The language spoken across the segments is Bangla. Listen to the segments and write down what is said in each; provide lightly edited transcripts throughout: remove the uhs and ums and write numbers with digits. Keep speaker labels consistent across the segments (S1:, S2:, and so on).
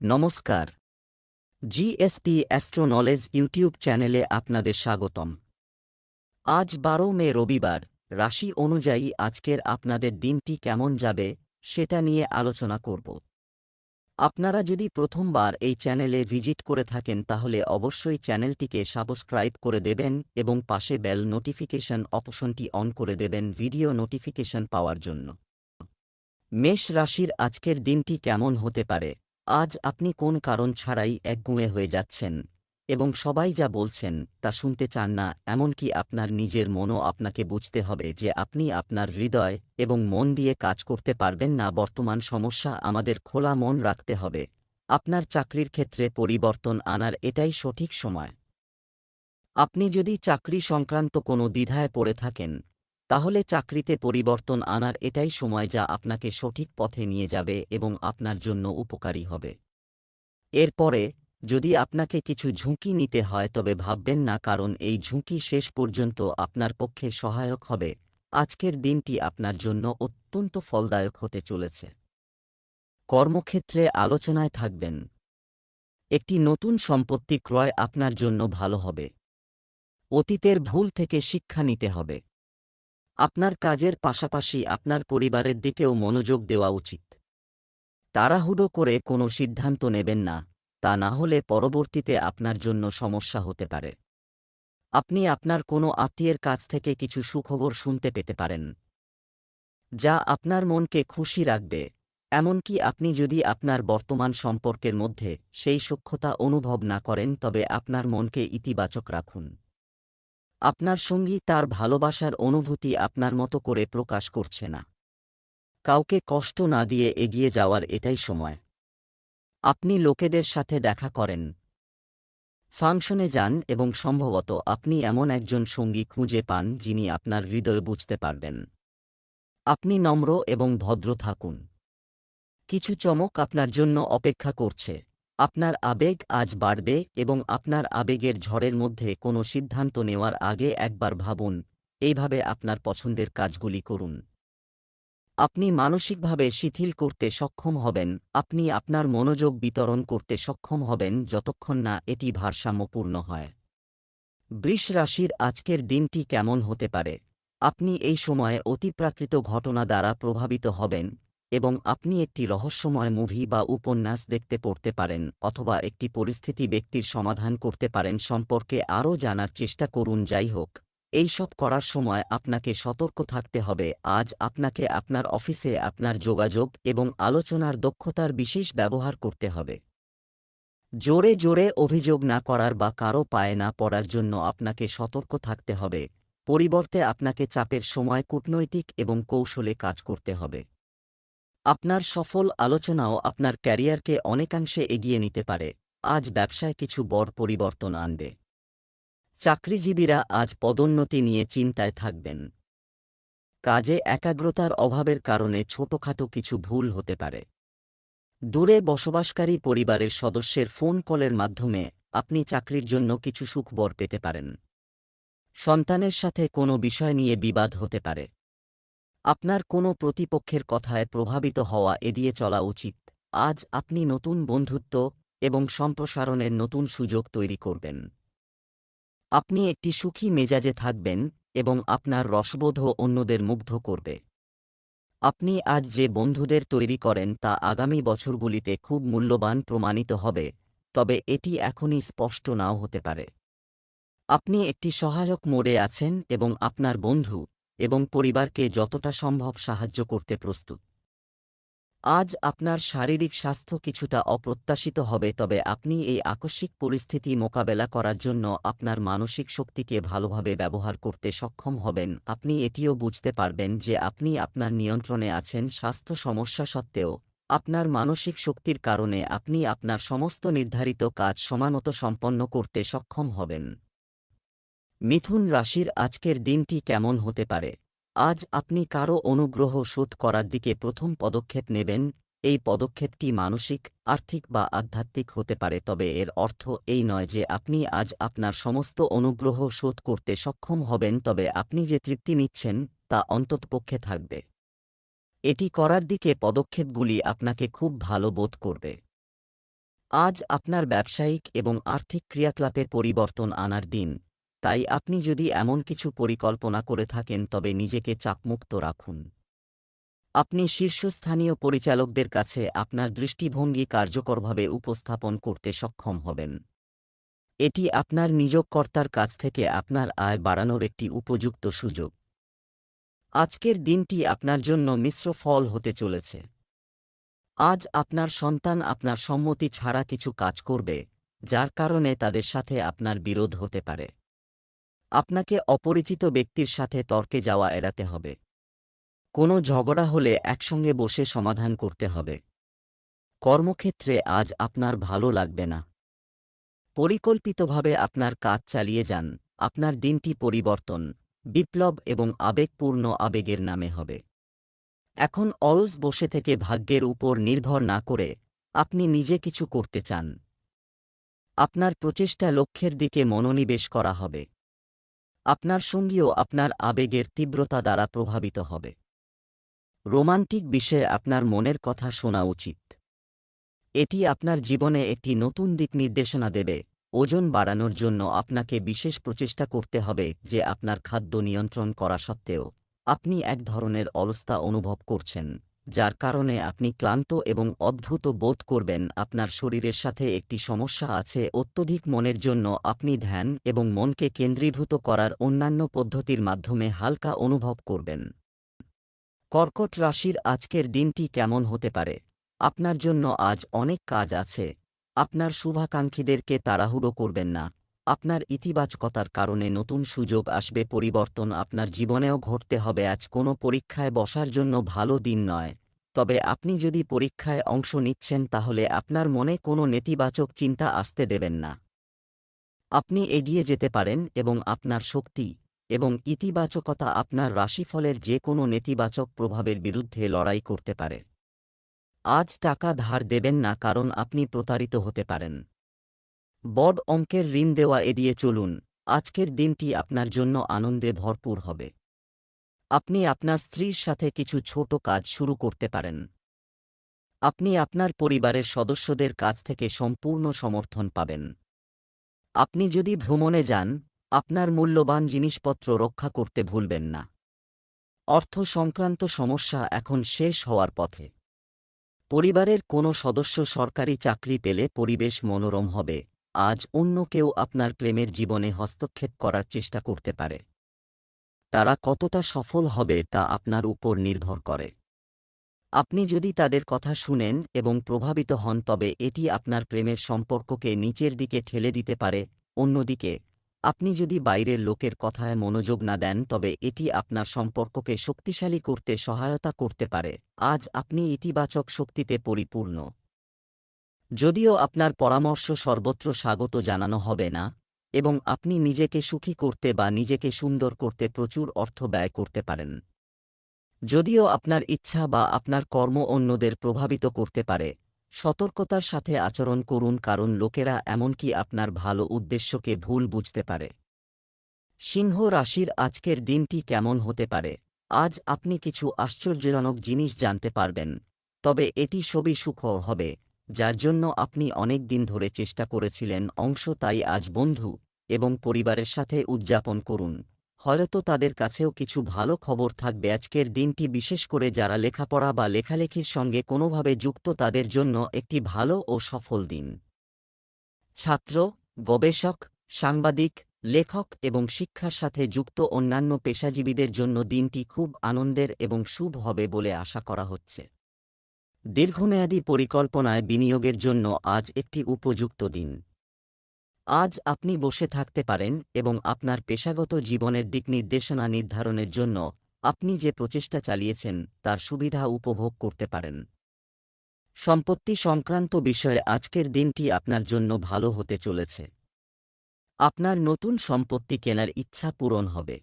S1: নমস্কার। জিএসপি অ্যাস্ট্রো নলেজ ইউটিউব চ্যানেলে আপনাদের স্বাগতম। আজ 12 মে রবিবার। রাশি অনুযায়ী আজকের আপনাদের দিনটি কেমন যাবে সেটা নিয়ে আলোচনা করব। আপনারা যদি প্রথমবার এই চ্যানেলে ভিজিট করে থাকেন তাহলে অবশ্যই চ্যানেলটিকে সাবস্ক্রাইব করে দেবেন এবং পাশে বেল নোটিফিকেশন অপশনটি অন করে দেবেন ভিডিও নোটিফিকেশন পাওয়ার জন্য। মেষ রাশির আজকের দিনটি কেমন হতে পারে? আজ আপনি কোন কারণ ছাড়াই একগুঁয়ে হয়ে যাচ্ছেন এবং সবাই যা বলছেন তা শুনতে চান না, এমনকি আপনার নিজের মনও আপনাকে বুঝতে হবে যে আপনি আপনার হৃদয় এবং মন দিয়ে কাজ করতে পারবেন না। বর্তমান সমস্যা আমাদের খোলা মন রাখতে হবে। আপনার চাকরির ক্ষেত্রে পরিবর্তন আনার এটাই সঠিক সময়। আপনি যদি চাকরি সংক্রান্ত কোনো দ্বিধায় পড়ে থাকেন তাহলে চাকরিতে পরিবর্তন আনার এটাই সময় যা আপনাকে সঠিক পথে নিয়ে যাবে এবং আপনার জন্য উপকারী হবে। এরপরে যদি আপনাকে কিছু ঝুঁকি নিতে হয় তবে ভাববেন না, কারণ এই ঝুঁকি শেষ পর্যন্ত আপনার পক্ষে সহায়ক হবে। আজকের দিনটি আপনার জন্য অত্যন্ত ফলদায়ক হতে চলেছে। কর্মক্ষেত্রে আলোচনায় থাকবেন। একটি নতুন সম্পত্তি ক্রয় আপনার জন্য ভালো হবে। অতীতের ভুল থেকে শিক্ষা নিতে হবে। আপনার কাজের পাশাপাশি আপনার পরিবারের দিকেও মনোযোগ দেওয়া উচিত। তাড়াহুড়ো করে কোনো সিদ্ধান্ত নেবেন না, তা না হলে পরবর্তীতে আপনার জন্য সমস্যা হতে পারে। আপনি আপনার কোনো আত্মীয়ের কাছ থেকে কিছু সুখবর শুনতে পেতে পারেন, যা আপনার মনকে খুশি রাখবে। এমনকি আপনি যদি আপনার বর্তমান সম্পর্কের মধ্যে সেই সূক্ষ্মতা অনুভব না করেন তবে আপনার মনকে ইতিবাচক রাখুন। আপনার সঙ্গী তার ভালোবাসার অনুভূতি আপনার মতো করে প্রকাশ করছে না। কাউকে কষ্ট না দিয়ে এগিয়ে যাওয়ার এটাই সময়। আপনি লোকেদের সাথে দেখা করেন, ফাংশনে যান এবং সম্ভবত আপনি এমন একজন সঙ্গী খুঁজে পান যিনি আপনার হৃদয় বুঝতে পারবেন। আপনি নম্র এবং ভদ্র থাকুন। কিছু চমক আপনার জন্য অপেক্ষা করছে। আপনার আবেগ আজ বাড়বে এবং আপনার আবেগের ঝড়ের মধ্যে কোনো সিদ্ধান্ত নেওয়ার আগে একবার ভাবুন। এইভাবে আপনার পছন্দের কাজগুলি করুন। আপনি মানসিকভাবে শিথিল করতে সক্ষম হবেন। আপনি আপনার মনোযোগ বিতরণ করতে সক্ষম হবেন যতক্ষণ না এটি ভারসাম্যপূর্ণ হয়। বৃষ রাশির আজকের দিনটি কেমন হতে পারে? আপনি এই সময়ে অতিপ্রাকৃত ঘটনা দ্বারা প্রভাবিত হবেন এবং আপনি একটি রহস্যময় মুভি বা উপন্যাস দেখতে পড়তে পারেন অথবা একটি পরিস্থিতি ব্যক্তির সমাধান করতে পারেন সম্পর্কে আরও জানার চেষ্টা করুন। যাই হোক, এইসব করার সময় আপনাকে সতর্ক থাকতে হবে। আজ আপনাকে আপনার অফিসে আপনার যোগাযোগ এবং আলোচনার দক্ষতার বিশেষ ব্যবহার করতে হবে। জোরে জোরে অভিযোগ না করার বা কারো পায়ে না পড়ার জন্য আপনাকে সতর্ক থাকতে হবে। পরিবর্তে আপনাকে চাপের সময় কূটনৈতিক এবং কৌশলে কাজ করতে হবে। আপনার সফল আলোচনাও আপনার ক্যারিয়ারকে অনেকাংশে এগিয়ে নিতে পারে। আজ ব্যবসায় কিছু বড় পরিবর্তন আনবে। চাকরিজীবীরা আজ পদোন্নতি নিয়ে চিন্তায় থাকবেন। কাজে একাগ্রতার অভাবের কারণে ছোটখাটো কিছু ভুল হতে পারে। দূরে বসবাসকারী পরিবারের সদস্যের ফোন কলের মাধ্যমে আপনি চাকরির জন্য কিছু সুখবর পেতে পারেন। সন্তানের সাথে কোনো বিষয় নিয়ে বিবাদ হতে পারে। আপনার কোনো প্রতিপক্ষের কথায় প্রভাবিত হওয়া এড়িয়ে চলা উচিত। আজ আপনি নতুন বন্ধুত্ব এবং সম্প্রসারণের নতুন সুযোগ তৈরি করবেন। আপনি একটি সুখী মেজাজে থাকবেন এবং আপনার রসবোধও অন্যদের মুগ্ধ করবে। আপনি আজ যে বন্ধুদের তৈরি করেন তা আগামী বছরগুলিতে খুব মূল্যবান প্রমাণিত হবে, তবে এটি এখনই স্পষ্ট নাও হতে পারে। আপনি একটি সহায়ক মোড়ে আছেন এবং আপনার বন্ধু এবং পরিবারকে যতটা সম্ভব সাহায্য করতে প্রস্তুত। আজ আপনার শারীরিক স্বাস্থ্য কিছুটা অপ্রত্যাশিত হবে, তবে আপনি এই আকস্মিক পরিস্থিতি মোকাবেলা করার জন্য আপনার মানসিক শক্তিকে ভালোভাবে ব্যবহার করতে সক্ষম হবেন। আপনি এটিও বুঝতে পারবেন যে আপনি আপনার নিয়ন্ত্রণে আছেন। স্বাস্থ্য সমস্যা সত্ত্বেও আপনার মানসিক শক্তির কারণে আপনি আপনার সমস্ত নির্ধারিত কাজ সময়মতো সম্পন্ন করতে সক্ষম হবেন। মিথুন রাশির আজকের দিনটি কেমন হতে পারে? আজ আপনি কারও অনুগ্রহ শোধ করার দিকে প্রথম পদক্ষেপ নেবেন। এই পদক্ষেপটি মানসিক, আর্থিক বা আধ্যাত্মিক হতে পারে, তবে এর অর্থ এই নয় যে আপনি আজ আপনার সমস্ত অনুগ্রহ শোধ করতে সক্ষম হবেন, তবে আপনি যে তৃপ্তি নিচ্ছেন তা অন্ততপক্ষে থাকবে। এটি করার দিকে পদক্ষেপগুলি আপনাকে খুব ভালো বোধ করবে। আজ আপনার ব্যবসায়িক এবং আর্থিক ক্রিয়াকলাপের পরিবর্তন আনার দিন, তাই আপনি যদি এমন কিছু পরিকল্পনা করে থাকেন তবে নিজেকে চাপমুক্ত রাখুন। আপনি শীর্ষস্থানীয় পরিচালকদের কাছে আপনার দৃষ্টিভঙ্গি কার্যকরভাবে উপস্থাপন করতে সক্ষম হবেন। এটি আপনার নিয়োগকর্তার কাছ থেকে আপনার আয় বাড়ানোর একটি উপযুক্ত সুযোগ। আজকের দিনটি আপনার জন্য মিশ্র ফল হতে চলেছে। আজ আপনার সন্তান আপনার সম্মতি ছাড়া কিছু কাজ করবে, যার কারণে তাদের সাথে আপনার বিরোধ হতে পারে। আপনাকে অপরিচিত ব্যক্তির সাথে তর্কে যাওয়া এড়াতে হবে। কোনো ঝগড়া হলে একসঙ্গে বসে সমাধান করতে হবে। কর্মক্ষেত্রে আজ আপনার ভালো লাগবে না। পরিকল্পিতভাবে আপনার কাজ চালিয়ে যান। আপনার দিনটি পরিবর্তন, বিপ্লব এবং আবেগপূর্ণ আবেগের নামে হবে। এখন অলস বসে থেকে ভাগ্যের উপর নির্ভর না করে আপনি নিজে কিছু করতে চান। আপনার প্রচেষ্টা লক্ষ্যের দিকে মনোনিবেশ করা হবে। আপনার সঙ্গীও আপনার আবেগের তীব্রতা দ্বারা প্রভাবিত হবে। রোমান্টিক বিষয়ে আপনার মনের কথা শোনা উচিত। এটি আপনার জীবনে একটি নতুন দিক নির্দেশনা দেবে। ওজন বাড়ানোর জন্য আপনাকে বিশেষ প্রচেষ্টা করতে হবে যে আপনার খাদ্য নিয়ন্ত্রণ করা সত্ত্বেও আপনি এক ধরনের অলসতা অনুভব করছেন, যার কারণে আপনি ক্লান্ত এবং অদ্ভুত বোধ করবেন। আপনার শরীরের সাথে একটি সমস্যা আছে। অত্যধিক মনের জন্য আপনি ধ্যান এবং মনকে কেন্দ্রীভূত করার অন্যান্য পদ্ধতির মাধ্যমে হালকা অনুভব করবেন। কর্কট রাশির আজকের দিনটি কেমন হতে পারে? আপনার জন্য আজ অনেক কাজ আছে। আপনার শুভাকাঙ্ক্ষীদেরকে তাড়াহুড়ো করবেন না। আপনার ইতিবাচকতার কারণে নতুন সুযোগ আসবে। পরিবর্তন আপনার জীবনেও ঘটতে হবে। আজ কোনো পরীক্ষায় বসার জন্য ভালো দিন নয়, তবে আপনি যদি পরীক্ষায় অংশ নিচ্ছেন তাহলে আপনার মনে কোনো নেতিবাচক চিন্তা আসতে দেবেন না। আপনি এগিয়ে যেতে পারেন এবং আপনার শক্তি এবং ইতিবাচকতা আপনার রাশিফলের যে কোনো নেতিবাচক প্রভাবের বিরুদ্ধে লড়াই করতে পারে। আজ টাকা ধার দেবেন না, কারণ আপনি প্রতারিত হতে পারেন। বড় অঙ্কের ঋণ দেওয়া এড়িয়ে চলুন। আজকের দিনটি আপনার জন্য আনন্দে ভরপুর হবে। আপনি আপনার স্ত্রীর সাথে কিছু ছোট কাজ শুরু করতে পারেন। আপনি আপনার পরিবারের সদস্যদের কাছ থেকে সম্পূর্ণ সমর্থন পাবেন। আপনি যদি ভ্রমণে যান, আপনার মূল্যবান জিনিসপত্র রক্ষা করতে ভুলবেন না। অর্থ সংক্রান্ত সমস্যা এখন শেষ হওয়ার পথে। পরিবারের কোনো সদস্য সরকারি চাকরি পেলে পরিবেশ মনোরম হবে। আজ অন্য কেউ আপনার প্রেমের জীবনে হস্তক্ষেপ করার চেষ্টা করতে পারে। তারা কতটা সফল হবে তা আপনার উপর নির্ভর করে। আপনি যদি তাদের কথা শুনেন এবং প্রভাবিত হন তবে এটি আপনার প্রেমের সম্পর্ককে নিচের দিকে ঠেলে দিতে পারে। অন্যদিকে, আপনি যদি বাইরের লোকের কথায় মনোযোগ না দেন তবে এটি আপনার সম্পর্ককে শক্তিশালী করতে সহায়তা করতে পারে। আজ আপনি ইতিবাচক শক্তিতে পরিপূর্ণ। যদিও আপনার পরামর্শ সর্বত্র স্বাগত জানানো হবে না এবং আপনি নিজেকে সুখী করতে বা নিজেকে সুন্দর করতে প্রচুর অর্থ ব্যয় করতে পারেন। যদিও আপনার ইচ্ছা বা আপনার কর্ম অন্যদের প্রভাবিত করতে পারে, সতর্কতার সাথে আচরণ করুন, কারণ লোকেরা এমনকি আপনার ভালো উদ্দেশ্যকে ভুল বুঝতে পারে। সিংহ রাশির আজকের দিনটি কেমন হতে পারে? আজ আপনি কিছু আশ্চর্যজনক জিনিস জানতে পারবেন, তবে এটি সবই সুখকর হবে, যার জন্য আপনি অনেক দিন ধরে চেষ্টা করেছিলেন। তাই আজ বন্ধু এবং পরিবারের সাথে উদযাপন করুন। হয়তো তাদের কাছেও কিছু ভালো খবর থাকবে। আজকের দিনটি বিশেষ করে যারা লেখাপড়া বা লেখালেখির সঙ্গে কোনোভাবে যুক্ত তাদের জন্য একটি ভালো ও সফল দিন। ছাত্র, গবেষক, সাংবাদিক, লেখক এবং শিক্ষার সাথে যুক্ত অন্যান্য পেশাজীবীদের জন্য দিনটি খুব আনন্দের এবং শুভ হবে বলে আশা করা হচ্ছে। দীর্ঘমেয়াদী পরিকল্পনায় বিনিয়োগের জন্য আজ একটি উপযুক্ত দিন। আজ আপনি বসে থাকতে পারেন এবং আপনার পেশাগত জীবনের দিকনির্দেশনা নির্ধারণের জন্য আপনি যে প্রচেষ্টা চালিয়েছেন তার সুবিধা উপভোগ করতে পারেন। সম্পত্তি সংক্রান্ত বিষয়ে আজকের দিনটি আপনার জন্য ভালো হতে চলেছে। আপনার নতুন সম্পত্তি কেনার ইচ্ছা পূরণ হবে।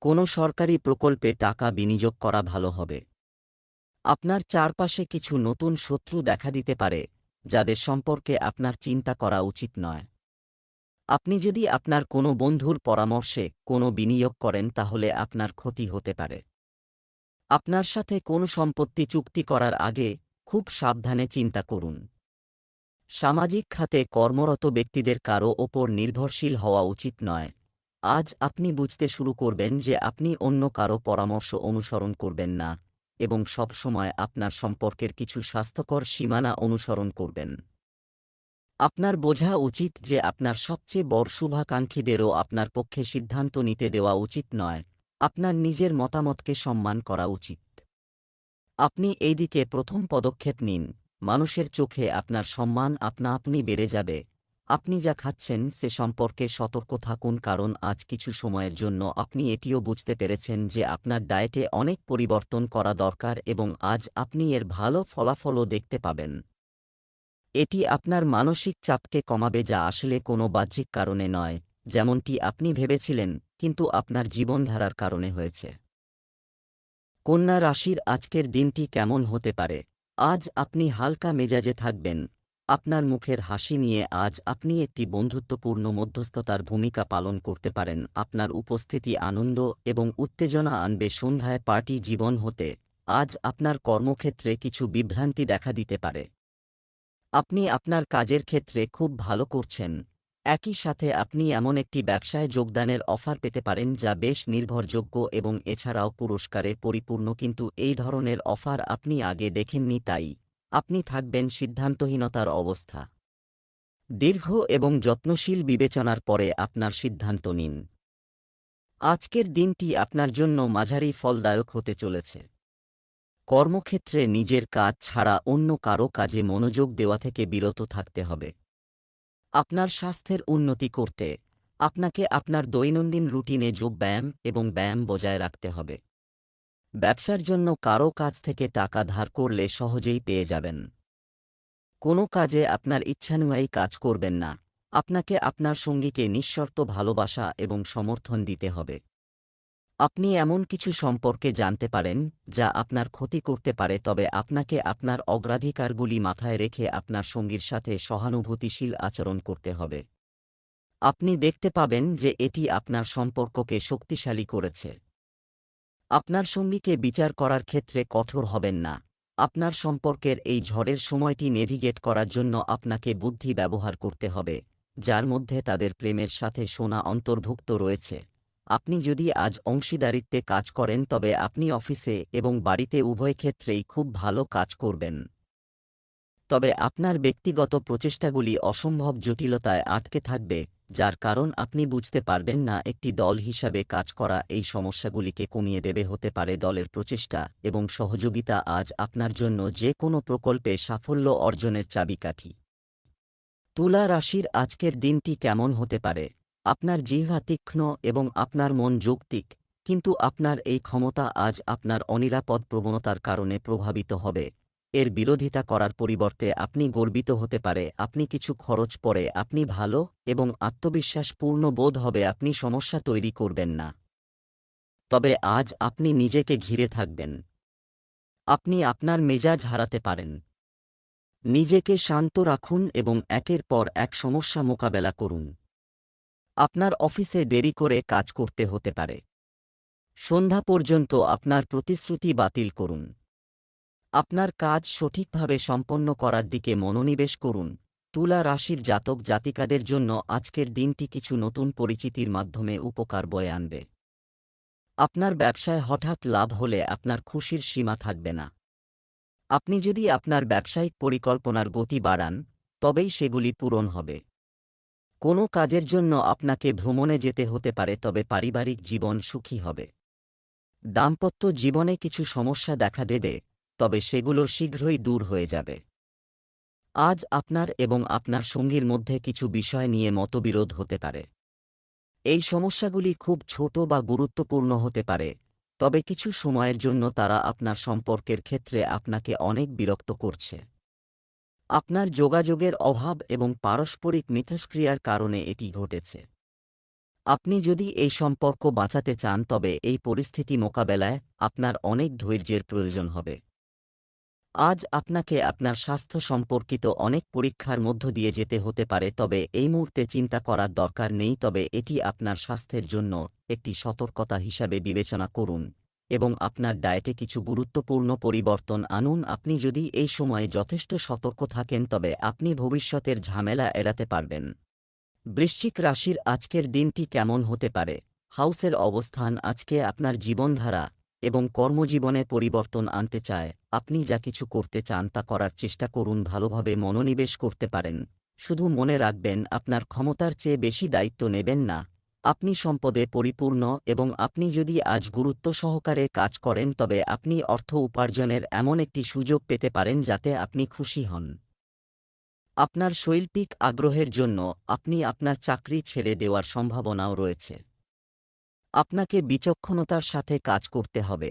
S1: কোনো সরকারি প্রকল্পে টাকা বিনিয়োগ করা ভালো হবে। আপনার চারপাশে কিছু নতুন শত্রু দেখা দিতে পারে, যাদের সম্পর্কে আপনার চিন্তা করা উচিত নয়। আপনি যদি আপনার কোনো বন্ধুর পরামর্শে কোনো বিনিয়োগ করেন তাহলে আপনার ক্ষতি হতে পারে। আপনার সাথে কোনো সম্পত্তি চুক্তি করার আগে খুব সাবধানে চিন্তা করুন। সামাজিক খাতে কর্মরত ব্যক্তিদের কারও ওপর নির্ভরশীল হওয়া উচিত নয়। আজ আপনি বুঝতে শুরু করবেন যে আপনি অন্য কারও পরামর্শ অনুসরণ করবেন না এবং সবসময় আপনার সম্পর্কের কিছু স্বাস্থ্যকর সীমানা অনুসরণ করবেন। আপনার বোঝা উচিত যে আপনার সবচেয়ে বড় শুভাকাঙ্ক্ষীদেরও আপনার পক্ষে সিদ্ধান্ত নিতে দেওয়া উচিত নয়। আপনার নিজের মতামতকে সম্মান করা উচিত। আপনি এই দিকে প্রথম পদক্ষেপ নিন। মানুষের চোখে আপনার সম্মান আপনা আপনি বেড়ে যাবে। আপনি যা খাচ্ছেন সে সম্পর্কে সতর্ক থাকুন, কারণ আজ কিছু সময়ের জন্য আপনি এটিও বুঝতে পেরেছেন যে আপনার ডায়েটে অনেক পরিবর্তন করা দরকার এবং আজ আপনি এর ভালো ফলাফলও দেখতে পাবেন। এটি আপনার মানসিক চাপকে কমাবে, যা আসলে কোনো বাহ্যিক কারণে নয় যেমনটি আপনি ভেবেছিলেন, কিন্তু আপনার জীবনধারার কারণে হয়েছে। কন্যা রাশির আজকের দিনটি কেমন হতে পারে? আজ আপনি হালকা মেজাজে থাকবেন। আপনার মুখের হাসি নিয়ে আজ আপনি একটি বন্ধুত্বপূর্ণ মধ্যস্থতার ভূমিকা পালন করতে পারেন। আপনার উপস্থিতি আনন্দ এবং উত্তেজনা আনবে। সন্ধ্যায় পার্টি জীবন হতে আজ আপনার কর্মক্ষেত্রে কিছু বিভ্রান্তি দেখা দিতে পারে। আপনি আপনার কাজের ক্ষেত্রে খুব ভালো করছেন। একই সাথে আপনি এমন একটি ব্যবসায় যোগদানের অফার পেতে পারেন যা বেশ নির্ভরযোগ্য এবং এছাড়াও পুরস্কারে পরিপূর্ণ, কিন্তু এই ধরনের অফার আপনি আগে দেখেননি, তাই আপনি থাকবেন সিদ্ধান্তহীনতার অবস্থা। দীর্ঘ এবং যত্নশীল বিবেচনার পরে আপনার সিদ্ধান্ত নিন। আজকের দিনটি আপনার জন্য মাঝারি ফলদায়ক হতে চলেছে। কর্মক্ষেত্রে নিজের কাজ ছাড়া অন্য কারো কাজে মনোযোগ দেওয়া থেকে বিরত থাকতে হবে। আপনার স্বাস্থ্যের উন্নতি করতে আপনাকে আপনার দৈনন্দিন রুটিনে যোগব্যায়াম এবং ব্যায়াম বজায় রাখতে হবে। ব্যবসার জন্য কারো কাছ থেকে টাকা ধার করলে সহজেই পেয়ে যাবেন। কোনো কাজে আপনার ইচ্ছানুযায়ী কাজ করবেন না। আপনাকে আপনার সঙ্গীকে নিঃশর্ত ভালোবাসা এবং সমর্থন দিতে হবে। আপনি এমন কিছু সম্পর্কে জানতে পারেন যা আপনার ক্ষতি করতে পারে, তবে আপনাকে আপনার অগ্রাধিকারগুলি মাথায় রেখে আপনার সঙ্গীর সাথে সহানুভূতিশীল আচরণ করতে হবে। আপনি দেখতে পাবেন যে এটি আপনার সম্পর্ককে শক্তিশালী করেছে। আপনার সঙ্গীকে বিচার করার ক্ষেত্রে কঠোর হবেন না। আপনার সম্পর্কের এই ঝড়ের সময়টি নেভিগেট করার জন্য আপনাকে বুদ্ধি ব্যবহার করতে হবে, যার মধ্যে তাদের প্রেমের সাথে শোনা অন্তর্ভুক্ত রয়েছে। আপনি যদি আজ অংশীদারিত্বে কাজ করেন তবে আপনি অফিসে এবং বাড়িতে উভয় ক্ষেত্রেই খুব ভালো কাজ করবেন। তবে আপনার ব্যক্তিগত প্রচেষ্টাগুলি অসম্ভব জটিলতায় আটকে থাকবে, যার কারণ আপনি বুঝতে পারবেন না। একটি দল হিসাবে কাজ করা এই সমস্যাগুলিকে কমিয়ে দেবে। হতে পারে দলের প্রচেষ্টা এবং সহযোগিতা আজ আপনার জন্য যে কোনো প্রকল্পে সাফল্য অর্জনের চাবিকাঠি। তুলা রাশির আজকের দিনটি কেমন হতে পারে? আপনার জিহ্বা তীক্ষ্ণ এবং আপনার মন যৌক্তিক, কিন্তু আপনার এই ক্ষমতা আজ আপনার অনিরাপদ প্রবণতার কারণে প্রভাবিত হবে। এর বিরোধিতা করার পরিবর্তে আপনি গর্বিত হতে পারে। আপনি কিছু খরচ পরে আপনি ভালো এবং আত্মবিশ্বাসপূর্ণ বোধ হবে। আপনি সমস্যা তৈরি করবেন না। তবে আজ আপনি নিজেকে ঘিরে থাকবেন। আপনি আপনার মেজাজ হারাতে পারেন। নিজেকে শান্ত রাখুন এবং একের পর এক সমস্যা মোকাবেলা করুন। আপনার অফিসে দেরি করে কাজ করতে হতে পারে। সন্ধ্যা পর্যন্ত আপনার প্রতিশ্রুতি বাতিল করুন। আপনার কাজ সঠিকভাবে সম্পন্ন করার দিকে মনোনিবেশ করুন। তুলা রাশির জাতক জাতিকাদের জন্য আজকের দিনটি কিছু নতুন পরিচিতির মাধ্যমে উপকার বয়ে আনবে। আপনার ব্যবসায় হঠাৎ লাভ হলে আপনার খুশির সীমা থাকবে না। আপনি যদি আপনার ব্যবসায়িক পরিকল্পনার গতি বাড়ান তবেই সেগুলি পূরণ হবে। কোনো কাজের জন্য আপনাকে ভ্রমণে যেতে হতে পারে, তবে পারিবারিক জীবন সুখী হবে। দাম্পত্য জীবনে কিছু সমস্যা দেখা দেবে, তবে সেগুলো শীঘ্রই দূর হয়ে যাবে। আজ আপনার এবং আপনার সঙ্গীর মধ্যে কিছু বিষয় নিয়ে মতবিরোধ হতে পারে। এই সমস্যাগুলি খুব ছোট বা গুরুত্বপূর্ণ হতে পারে, তবে কিছু সময়ের জন্য তারা আপনার সম্পর্কের ক্ষেত্রে আপনাকে অনেক বিরক্ত করছে। আপনার যোগাযোগের অভাব এবং পারস্পরিক মিথস্ক্রিয়ার কারণে এটি ঘটেছে। আপনি যদি এই সম্পর্ক বাঁচাতে চান তবে এই পরিস্থিতি মোকাবেলায় আপনার অনেক ধৈর্যের প্রয়োজন হবে। আজ আপনাকে আপনার স্বাস্থ্য সম্পর্কিত অনেক পরীক্ষার মধ্য দিয়ে যেতে হতে পারে, তবে এই মুহূর্তে চিন্তা করার দরকার নেই। তবে এটি আপনার স্বাস্থ্যের জন্য একটি সতর্কতা হিসাবে বিবেচনা করুন এবং আপনার ডায়েটে কিছু গুরুত্বপূর্ণ পরিবর্তন আনুন। আপনি যদি এই সময়ে যথেষ্ট সতর্ক থাকেন তবে আপনি ভবিষ্যতের ঝামেলা এড়াতে পারবেন। বৃশ্চিক রাশির আজকের দিনটি কেমন হতে পারে? হাউসের অবস্থান আজকে আপনার জীবনধারা এবং কর্মজীবনে পরিবর্তন আনতে চায়। আপনি যা কিছু করতে চান তা করার চেষ্টা করুন, ভালোভাবে মনোনিবেশ করতে পারেন। শুধু মনে রাখবেন, আপনার ক্ষমতার চেয়ে বেশি দায়িত্ব নেবেন না। আপনি সম্পদে পরিপূর্ণ এবং আপনি যদি আজ গুরুত্ব সহকারে কাজ করেন তবে আপনি অর্থ উপার্জনের এমন একটি সুযোগ পেতে পারেন যাতে আপনি খুশি হন। আপনার শৈল্পিক আগ্রহের জন্য আপনি আপনার চাকরি ছেড়ে দেওয়ার সম্ভাবনাও রয়েছে। আপনাকে বিচক্ষণতার সাথে কাজ করতে হবে,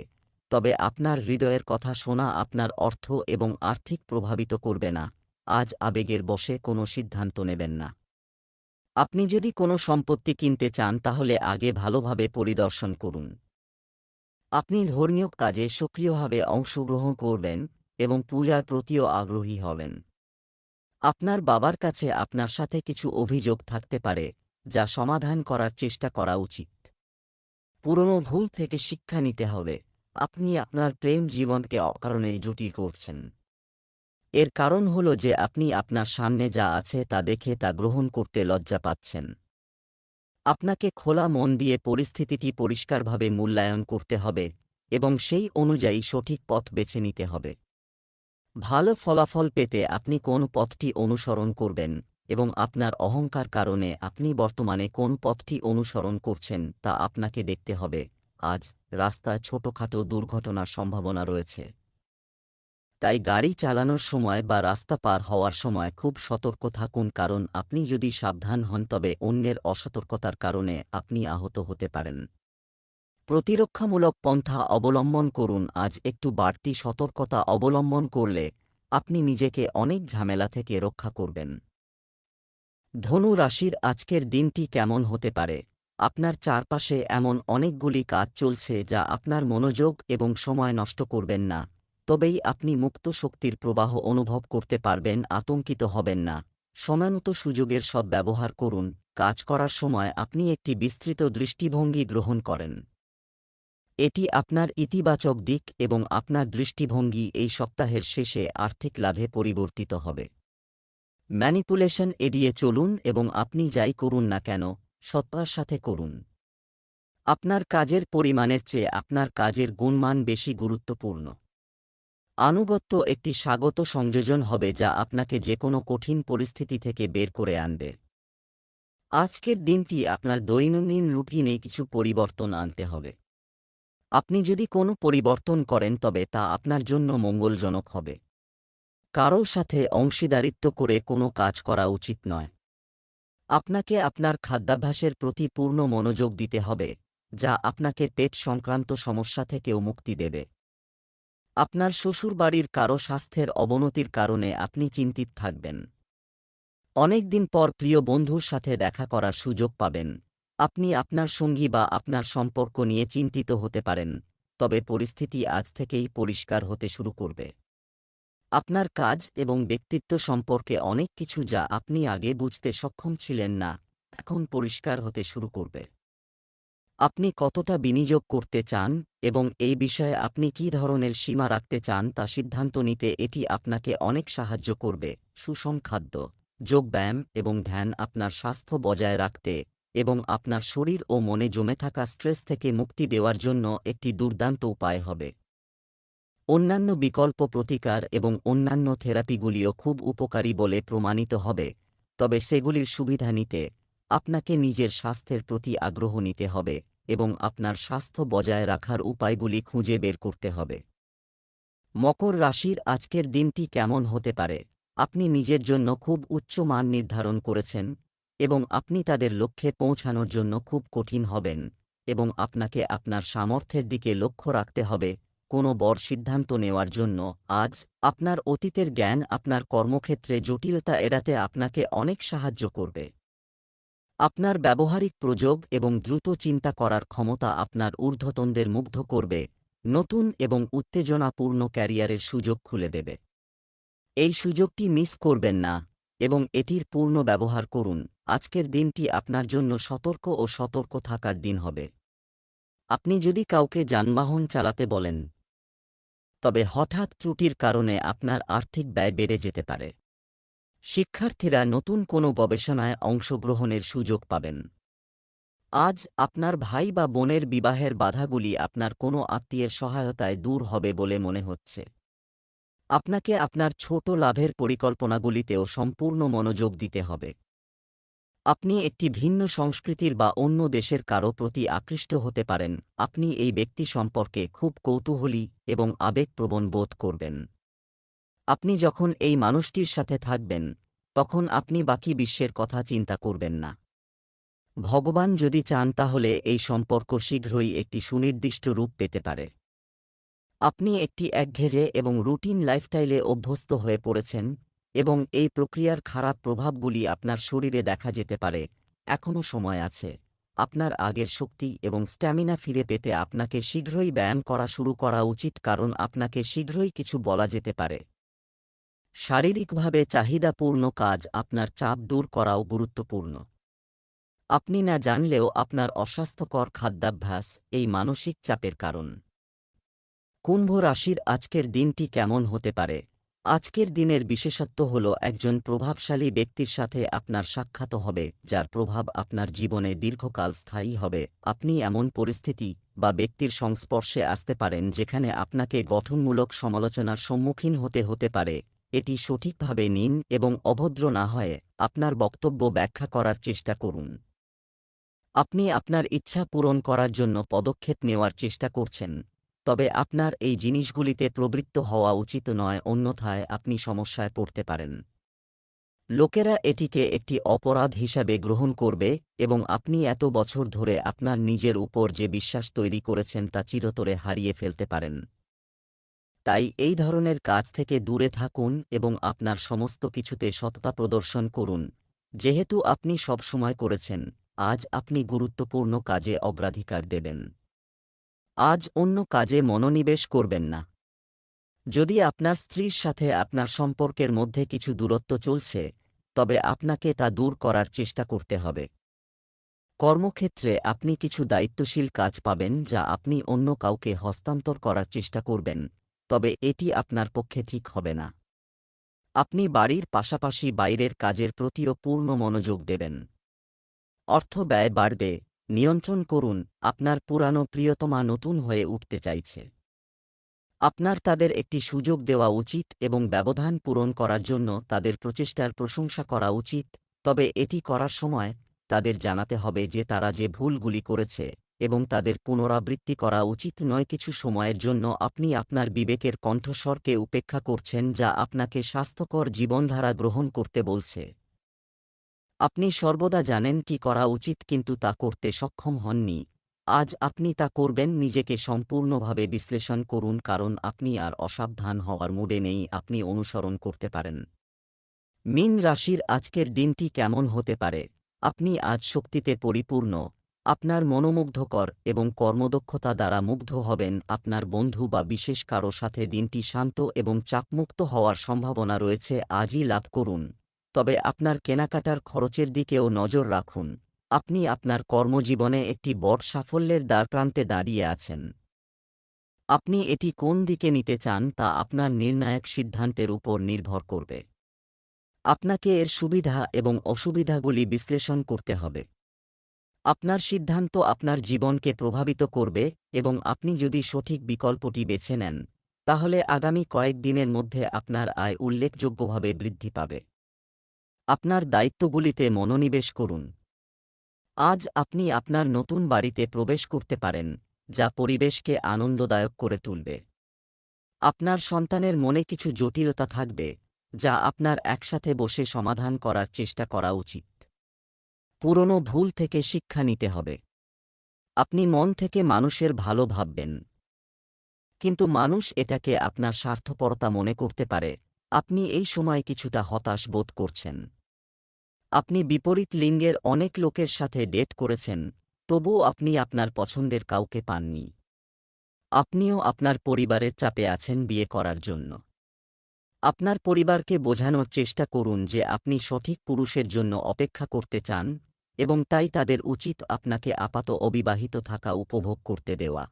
S1: তবে আপনার হৃদয়ের কথা শোনা আপনার অর্থ এবং আর্থিক প্রভাবিত করবে না। আজ আবেগের বশে কোনো সিদ্ধান্ত নেবেন না। আপনি যদি কোনো সম্পত্তি কিনতে চান তাহলে আগে ভালোভাবে পরিদর্শন করুন। আপনি ধর্মীয় কাজে সক্রিয়ভাবে অংশগ্রহণ করবেন এবং পূজার প্রতিও আগ্রহী হবেন। আপনার বাবার কাছে আপনার সাথে কিছু অভিযোগ থাকতে পারে, যা সমাধান করার চেষ্টা করা উচিত। পুরনো ভুল থেকে শিক্ষা নিতে হবে। আপনি আপনার প্রেম জীবনকে অকারণে জটিল করছেন। এর কারণ হল যে আপনি আপনার সামনে যা আছে তা দেখে তা গ্রহণ করতে লজ্জা পাচ্ছেন। আপনাকে খোলা মন দিয়ে পরিস্থিতিটি পরিষ্কারভাবে মূল্যায়ন করতে হবে এবং সেই অনুযায়ী সঠিক পথ বেছে নিতে হবে। ভালো ফলাফল পেতে আপনি কোন পথটি অনুসরণ করবেন এবং আপনার অহংকার কারণে আপনি বর্তমানে কোন পথটি অনুসরণ করছেন তা আপনাকে দেখতে হবে। আজ রাস্তায় ছোটখাটো দুর্ঘটনার সম্ভাবনা রয়েছে, তাই গাড়ি চালানোর সময় বা রাস্তা পার হওয়ার সময় খুব সতর্ক থাকুন, কারণ আপনি যদি সাবধান হন তবে অন্যের অসতর্কতার কারণে আপনি আহত হতে পারেন। প্রতিরক্ষামূলক পন্থা অবলম্বন করুন। আজ একটু বাড়তি সতর্কতা অবলম্বন করলে আপনি নিজেকে অনেক ঝামেলা থেকে রক্ষা করবেন। ধনু রাশির আজকের দিনটি কেমন হতে পারে? আপনার চারপাশে এমন অনেকগুলি কাজ চলছে যা আপনার মনোযোগ এবং সময় নষ্ট করবেন না, তবেই আপনি মুক্ত শক্তির প্রবাহ অনুভব করতে পারবেন। আতঙ্কিত হবেন না, সময়মতো সুযোগের সদ্ব্যবহার করুন। কাজ করার সময় আপনি একটি বিস্তৃত দৃষ্টিভঙ্গি গ্রহণ করেন। এটি আপনার ইতিবাচক দিক এবং আপনার দৃষ্টিভঙ্গি এই সপ্তাহের শেষে আর্থিক লাভে পরিবর্তিত হবে। ম্যানিপুলেশন এড়িয়ে চলুন এবং আপনি যাই করুন না কেন সততার সাথে করুন। আপনার কাজের পরিমাণের চেয়ে আপনার কাজের গুণমান বেশি গুরুত্বপূর্ণ। আনুগত্য একটি স্বাগত সংযোজন হবে যা আপনাকে যেকোনো কঠিন পরিস্থিতি থেকে বের করে আনবে। আজকের দিনটি আপনার দৈনন্দিন রুটিনে কিছু পরিবর্তন আনতে হবে। আপনি যদি কোনো পরিবর্তন করেন তবে তা আপনার জন্য মঙ্গলজনক হবে। কারো সাথে অংশীদারিত্ব করে কোনো কাজ করা উচিত নয়। আপনাকে আপনার খাদ্যাভ্যাসের প্রতি পূর্ণ মনোযোগ দিতে হবে, যা আপনাকে পেট সংক্রান্ত সমস্যা থেকেও মুক্তি দেবে। আপনার শ্বশুরবাড়ির কারো স্বাস্থ্যের অবনতির কারণে আপনি চিন্তিত থাকবেন। অনেক দিন পর প্রিয় বন্ধুর সাথে দেখা করার সুযোগ পাবেন। আপনি আপনার সঙ্গী বা আপনার সম্পর্ক নিয়ে চিন্তিত হতে পারেন, তবে পরিস্থিতি আজ থেকেই পরিষ্কার হতে শুরু করবে। আপনার কাজ এবং ব্যক্তিত্ব সম্পর্কে অনেক কিছু যা আপনি আগে বুঝতে সক্ষম ছিলেন না, এখন পরিষ্কার হতে শুরু করবে। আপনি কতটা বিনিয়োগ করতে চান এবং এই বিষয়ে আপনি কী ধরনের সীমা রাখতে চান তা সিদ্ধান্ত নিতে এটি আপনাকে অনেক সাহায্য করবে। সুষম খাদ্য, যোগব্যায়াম এবং ধ্যান আপনার স্বাস্থ্য বজায় রাখতে এবং আপনার শরীর ও মনে জমে থাকা স্ট্রেস থেকে মুক্তি দেওয়ার জন্য একটি দুর্দান্ত উপায় হবে। অন্যান্য বিকল্প প্রতিকার এবং অন্যান্য থেরাপিগুলিও খুব উপকারী বলে প্রমাণিত হবে, তবে সেগুলির সুবিধা নিতে আপনাকে নিজের স্বাস্থ্যের প্রতি আগ্রহ নিতে হবে এবং আপনার স্বাস্থ্য বজায় রাখার উপায়গুলি খুঁজে বের করতে হবে। মকর রাশির আজকের দিনটি কেমন হতে পারে? আপনি নিজের জন্য খুব উচ্চ মান নির্ধারণ করেছেন এবং আপনি তাদের লক্ষ্যে পৌঁছানোর জন্য খুব কঠিন হবেন এবং আপনাকে আপনার সামর্থ্যের দিকে লক্ষ্য রাখতে হবে। কোনো বড় সিদ্ধান্ত নেওয়ার জন্য আজ আপনার অতীতের জ্ঞান আপনার কর্মক্ষেত্রে জটিলতা এড়াতে আপনাকে অনেক সাহায্য করবে। আপনার ব্যবহারিক প্রযোগ এবং দ্রুত চিন্তা করার ক্ষমতা আপনার ঊর্ধ্বতনদের মুগ্ধ করবে, নতুন এবং উত্তেজনাপূর্ণ ক্যারিয়ারের সুযোগ খুলে দেবে। এই সুযোগটি মিস করবেন না এবং এটির পূর্ণ ব্যবহার করুন। আজকের দিনটি আপনার জন্য সতর্ক ও সতর্ক থাকার দিন হবে। আপনি যদি কাউকে যানবাহন চালাতে বলেন, তবে হঠাৎ ত্রুটির কারণে আপনার আর্থিক ব্যয় বেড়ে যেতে পারে। শিক্ষার্থীরা নতুন কোনো গবেষণায় অংশগ্রহণের সুযোগ পাবেন। আজ আপনার ভাই বা বোনের বিবাহের বাধাগুলি আপনার কোনো আত্মীয়ের সহায়তায় দূর হবে বলে মনে হচ্ছে। আপনাকে আপনার ছোট লাভের পরিকল্পনাগুলিতেও সম্পূর্ণ মনোযোগ দিতে হবে। আপনি একটি ভিন্ন সংস্কৃতির বা অন্য দেশের কারো প্রতি আকৃষ্ট হতে পারেন। আপনি এই ব্যক্তি সম্পর্কে খুব কৌতূহলী এবং আবেগপ্রবণ বোধ করবেন। আপনি যখন এই মানুষটির সাথে থাকবেন, তখন আপনি বাকি বিশ্বের কথা চিন্তা করবেন না। ভগবান যদি চান তাহলে এই সম্পর্ক শীঘ্রই একটি সুনির্দিষ্ট রূপ পেতে পারে। আপনি একটি একঘেয়ে এবং রুটিন লাইফস্টাইলে অভ্যস্ত হয়ে পড়েছেন এবং এই প্রক্রিয়ার খারাপ প্রভাবগুলি আপনার শরীরে দেখা যেতে পারে। এখনও সময় আছে। আপনার আগের শক্তি এবং স্ট্যামিনা ফিরে পেতে আপনাকে শীঘ্রই ব্যায়াম করা শুরু করা উচিত, কারণ আপনাকে শীঘ্রই কিছু বলা যেতে পারে। শারীরিকভাবে চাহিদাপূর্ণ কাজ আপনার চাপ দূর করাও গুরুত্বপূর্ণ। আপনি না জানলেও আপনার অস্বাস্থ্যকর খাদ্যাভ্যাস এই মানসিক চাপের কারণ। কুম্ভ রাশির আজকের দিনটি কেমন হতে পারে? আজকের দিনের বিশেষত্ব হল একজন প্রভাবশালী ব্যক্তির সাথে আপনার সাক্ষাৎ হবে, যার প্রভাব আপনার জীবনে দীর্ঘকাল স্থায়ী হবে। আপনি এমন পরিস্থিতি বা ব্যক্তির সংস্পর্শে আসতে পারেন যেখানে আপনাকে গঠনমূলক সমালোচনার সম্মুখীন হতে পারে। এটি সঠিকভাবে নিন এবং অভদ্র না হয়ে আপনার বক্তব্য ব্যাখ্যা করার চেষ্টা করুন। আপনি আপনার ইচ্ছা পূরণ করার জন্য পদক্ষেপ নেওয়ার চেষ্টা করছেন, তবে আপনার এই জিনিসগুলিতে প্রবৃত্ত হওয়া উচিত নয়, অন্যথায় আপনি সমস্যায় পড়তে পারেন। লোকেরা এটিকে একটি অপরাধ হিসাবে গ্রহণ করবে এবং আপনি এত বছর ধরে আপনার নিজের উপর যে বিশ্বাস তৈরি করেছেন তা চিরতরে হারিয়ে ফেলতে পারেন। তাই এই ধরনের কাজ থেকে দূরে থাকুন এবং আপনার সমস্ত কিছুতে সততা প্রদর্শন করুন। যেহেতু আপনি সবসময় করেছেন, আজ আপনি গুরুত্বপূর্ণ কাজে অগ্রাধিকার দেবেন। আজ অন্য কাজে মনোনিবেশ করবেন না। যদি আপনার স্ত্রীর সাথে আপনার সম্পর্কের মধ্যে কিছু দূরত্ব চলছে, তবে আপনাকে তা দূর করার চেষ্টা করতে হবে। কর্মক্ষেত্রে আপনি কিছু দায়িত্বশীল কাজ পাবেন যা আপনি অন্য কাউকে হস্তান্তর করার চেষ্টা করবেন, তবে এটি আপনার পক্ষে ঠিক হবে না। আপনি বাড়ির পাশাপাশি বাইরের কাজের প্রতিও পূর্ণ মনোযোগ দেবেন। অর্থ ব্যয় বাড়বে, নিয়ন্ত্রণ করুন। আপনার পুরানো প্রিয়তমা নতুন হয়ে উঠতে চাইছে। আপনার তাদের একটি সুযোগ দেওয়া উচিত এবং ব্যবধান পূরণ করার জন্য তাদের প্রচেষ্টার প্রশংসা করা উচিত, তবে এটি করার সময় তাদের জানাতে হবে যে তারা যে ভুলগুলি করেছে এবং তাদের পুনরাবৃত্তি করা উচিত নয়। কিছু সময়ের জন্য আপনি আপনার বিবেকের কণ্ঠস্বরকে উপেক্ষা করছেন, যা আপনাকে স্বাস্থ্যকর জীবনধারা গ্রহণ করতে বলছে। আপনি সর্বদা জানেন কি করা উচিত কিন্তু তা করতে সক্ষম হননি। আজ আপনি তা করবেন। নিজেকে সম্পূর্ণভাবে বিশ্লেষণ করুন, কারণ আপনি আর অসাবধান হওয়ার মুডে নেই। আপনি অনুসরণ করতে পারেন। মীন রাশির আজকের দিনটি কেমন হতে পারে? আপনি আজ শক্তিতে পরিপূর্ণ। আপনার মনোমুগ্ধকর এবং কর্মদক্ষতা দ্বারা মুগ্ধ হবেন। আপনার বন্ধু বা বিশেষ কারো সাথে দিনটি শান্ত এবং চাপমুক্ত হওয়ার সম্ভাবনা রয়েছে। আজই লাভ করুন, তবে আপনার কেনাকাটার খরচের দিকেও নজর রাখুন। আপনি আপনার কর্মজীবনে একটি বড় সাফল্যের দ্বারপ্রান্তে দাঁড়িয়ে আছেন। আপনি এটি কোন দিকে নিতে চান তা আপনার নির্ণায়ক সিদ্ধান্তের উপর নির্ভর করবে। আপনাকে এর সুবিধা এবং অসুবিধাগুলি বিশ্লেষণ করতে হবে। আপনার সিদ্ধান্ত আপনার জীবনকে প্রভাবিত করবে এবং আপনি যদি সঠিক বিকল্পটি বেছে নেন, তাহলে আগামী কয়েক দিনের মধ্যে আপনার আয় উল্লেখযোগ্যভাবে বৃদ্ধি পাবে। আপনার দায়িত্বগুলিতে মনোনিবেশ করুন। আজ আপনি আপনার নতুন বাড়িতে প্রবেশ করতে পারেন, যা পরিবেশকে আনন্দদায়ক করে তুলবে। আপনার সন্তানের মনে কিছু জটিলতা থাকবে, যা আপনার একসাথে বসে সমাধান করার চেষ্টা করা উচিত। পুরনো ভুল থেকে শিক্ষা নিতে হবে। আপনি মন থেকে মানুষের ভালো ভাববেন, কিন্তু মানুষ এটাকে আপনার স্বার্থপরতা মনে করতে পারে। আপনি এই সময় কিছুটা হতাশ বোধ করছেন। আপনি বিপরীত লিঙ্গের অনেক লোকের সাথে ডেট করেছেন, তবুও আপনি আপনার পছন্দের কাউকে পাননি। আপনিও আপনার পরিবারের চাপে আছেন বিয়ে করার জন্য। আপনার পরিবারকে বোঝানোর চেষ্টা করুন যে আপনি সঠিক পুরুষের জন্য অপেক্ষা করতে চান এবং তাই তাদের উচিত আপনাকে আপাত অবিবাহিত থাকা উপভোগ করতে দেওয়া।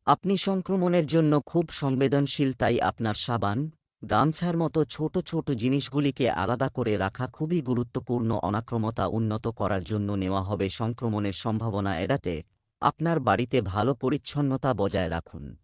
S1: আপনি সংক্রমণের জন্য খুব সংবেদনশীল, তাই আপনার সাবান, গামছার মতো ছোট ছোট জিনিসগুলিকে আলাদা করে রাখা খুবই গুরুত্বপূর্ণ। অনাক্রমতা উন্নত করার জন্য নেওয়া হবে সংক্রমণের সম্ভাবনা এড়াতে আপনার বাড়িতে ভালো পরিচ্ছন্নতা বজায় রাখুন।